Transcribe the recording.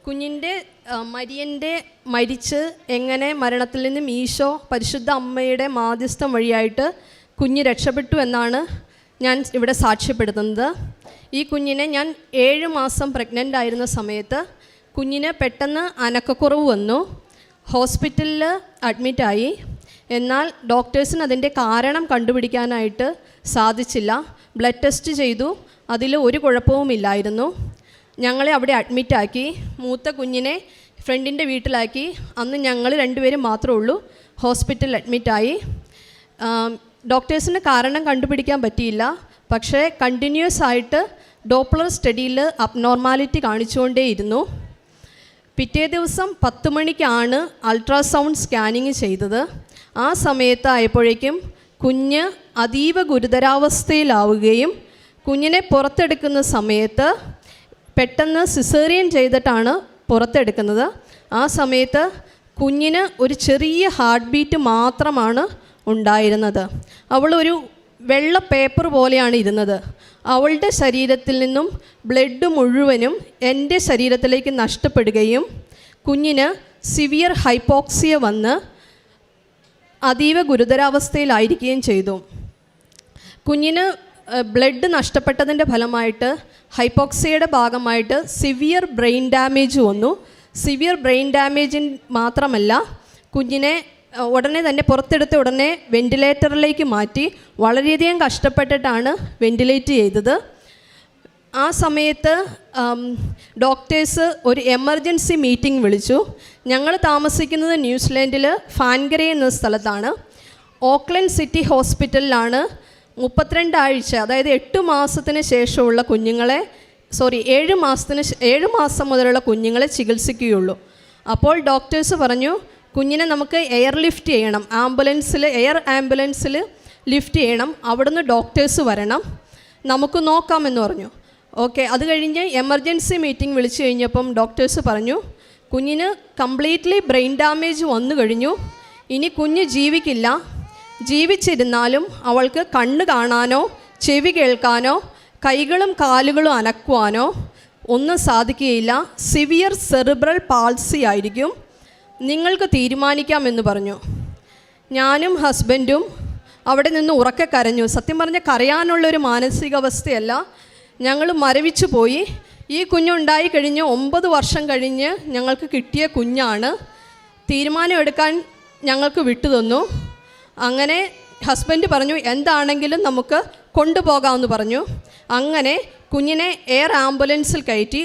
കുഞ്ഞിൻ്റെ മരിച്ച് എങ്ങനെ മരണത്തിൽ നിന്നും ഈശോ പരിശുദ്ധ അമ്മയുടെ മാധ്യസ്ഥം വഴിയായിട്ട് കുഞ്ഞ് രക്ഷപ്പെട്ടു എന്നാണ് ഞാൻ ഇവിടെ സാക്ഷ്യപ്പെടുത്തുന്നത്. ഈ കുഞ്ഞിനെ ഞാൻ 7 മാസം പ്രഗ്നൻ്റ് ആയിരുന്ന സമയത്ത് കുഞ്ഞിന് പെട്ടെന്ന് അനക്കക്കുറവ് വന്നു. ഹോസ്പിറ്റലിൽ അഡ്മിറ്റായി. എന്നാൽ ഡോക്ടേഴ്സിന് അതിൻ്റെ കാരണം കണ്ടുപിടിക്കാനായിട്ട് സാധിച്ചില്ല. ബ്ലഡ് ടെസ്റ്റ് ചെയ്തു, അതിൽ ഒരു കുഴപ്പവുമില്ലായിരുന്നു. ഞങ്ങളെ അവിടെ അഡ്മിറ്റാക്കി. മൂത്ത കുഞ്ഞിനെ ഫ്രണ്ടിൻ്റെ വീട്ടിലാക്കി. അന്ന് ഞങ്ങൾ 2 പേരും മാത്രമേ ഉള്ളൂ. ഹോസ്പിറ്റലിൽ അഡ്മിറ്റായി. ഡോക്ടേഴ്സിന് കാരണം കണ്ടുപിടിക്കാൻ പറ്റിയില്ല. പക്ഷേ കണ്ടിന്യൂസ് ആയിട്ട് ഡോപ്ലർ സ്റ്റഡിയിൽ അബ്നോർമാലിറ്റി കാണിച്ചുകൊണ്ടേയിരുന്നു. പിറ്റേ ദിവസം 10 മണിക്കാണ് അൾട്രാസൗണ്ട് സ്കാനിങ് ചെയ്തത്. ആ സമയത്തായപ്പോഴേക്കും കുഞ്ഞ് അതീവ ഗുരുതരാവസ്ഥയിലാവുകയും കുഞ്ഞിനെ പുറത്തെടുക്കുന്ന സമയത്ത് പെട്ടെന്ന് സിസേറിയൻ ചെയ്തിട്ടാണ് പുറത്തെടുക്കുന്നത്. ആ സമയത്ത് കുഞ്ഞിന് ഒരു ചെറിയ ഹാർട്ട് ബീറ്റ് മാത്രമാണ് ഉണ്ടായിരുന്നത്. അവളൊരു വെള്ള പേപ്പർ പോലെയാണ് ഇരുന്നത്. അവളുടെ ശരീരത്തിൽ നിന്നും ബ്ലഡ് മുഴുവനും എൻ്റെ ശരീരത്തിലേക്ക് നഷ്ടപ്പെടുകയും കുഞ്ഞിന് സിവിയർ ഹൈപ്പോക്സിയ വന്ന് അതീവ ഗുരുതരാവസ്ഥയിലായിരിക്കുകയും ചെയ്തു. കുഞ്ഞിന് ബ്ലഡ് നഷ്ടപ്പെട്ടതിൻ്റെ ഫലമായിട്ട് ഹൈപ്പോക്സിയയുടെ ഭാഗമായിട്ട് സിവിയർ ബ്രെയിൻ ഡാമേജ് വന്നു. സിവിയർ ബ്രെയിൻ ഡാമേജിന് മാത്രമല്ല, കുഞ്ഞിനെ ഉടനെ തന്നെ പുറത്തെടുത്ത ഉടനെ വെൻറ്റിലേറ്ററിലേക്ക് മാറ്റി. വളരെയധികം കഷ്ടപ്പെട്ടിട്ടാണ് വെൻറ്റിലേറ്റ് ചെയ്തത്. ആ സമയത്ത് ഡോക്ടേഴ്സ് ഒരു എമർജൻസി മീറ്റിംഗ് വിളിച്ചു. ഞങ്ങൾ താമസിക്കുന്നത് ന്യൂസിലാൻഡിൽ ഫാൻഗരെ എന്ന സ്ഥലത്താണ്. ഓക്ലൻഡ് സിറ്റി ഹോസ്പിറ്റലിലാണ് 32 ആഴ്ച, അതായത് 8 മാസത്തിന് ശേഷമുള്ള കുഞ്ഞുങ്ങളെ 7 മാസം മുതലുള്ള കുഞ്ഞുങ്ങളെ ചികിത്സിക്കുകയുള്ളൂ. അപ്പോൾ ഡോക്ടേഴ്സ് പറഞ്ഞു, കുഞ്ഞിനെ നമുക്ക് എയർ ലിഫ്റ്റ് ചെയ്യണം, എയർ ആംബുലൻസിൽ ലിഫ്റ്റ് ചെയ്യണം, അവിടുന്ന് ഡോക്ടേഴ്സ് വരണം, നമുക്ക് നോക്കാമെന്ന് പറഞ്ഞു. ഓക്കെ, അത് കഴിഞ്ഞ് എമർജൻസി മീറ്റിംഗ് വിളിച്ചു കഴിഞ്ഞപ്പം ഡോക്ടേഴ്സ് പറഞ്ഞു, കുഞ്ഞിന് കംപ്ലീറ്റ്ലി ബ്രെയിൻ ഡാമേജ് വന്നു കഴിഞ്ഞു, ഇനി കുഞ്ഞ് ജീവിക്കില്ല. ജീവിച്ചിരുന്നാലും അവൾക്ക് കണ്ണ് കാണാനോ ചെവി കേൾക്കാനോ കൈകളും കാലുകളും അനക്കുവാനോ ഒന്നും സാധിക്കുകയില്ല. സിവിയർ സെറിബ്രൽ പാൾസി ആയിരിക്കും, നിങ്ങൾക്ക് തീരുമാനിക്കാമെന്ന് പറഞ്ഞു. ഞാനും ഹസ്ബൻഡും അവിടെ നിന്ന് ഉറക്കെ കരഞ്ഞു. സത്യം പറഞ്ഞാൽ കരയാനുള്ളൊരു മാനസികാവസ്ഥയല്ല, ഞങ്ങൾ മരവിച്ചു പോയി. ഈ കുഞ്ഞുണ്ടായി കഴിഞ്ഞ് 9 വർഷം കഴിഞ്ഞ് ഞങ്ങൾക്ക് കിട്ടിയ കുഞ്ഞാണ്. തീരുമാനമെടുക്കാൻ ഞങ്ങൾക്ക് വിട്ടുതന്നു. അങ്ങനെ ഹസ്ബൻഡ് പറഞ്ഞു, എന്താണെങ്കിലും നമുക്ക് കൊണ്ടുപോകാമെന്ന് പറഞ്ഞു. അങ്ങനെ കുഞ്ഞിനെ എയർ ആംബുലൻസിൽ കയറ്റി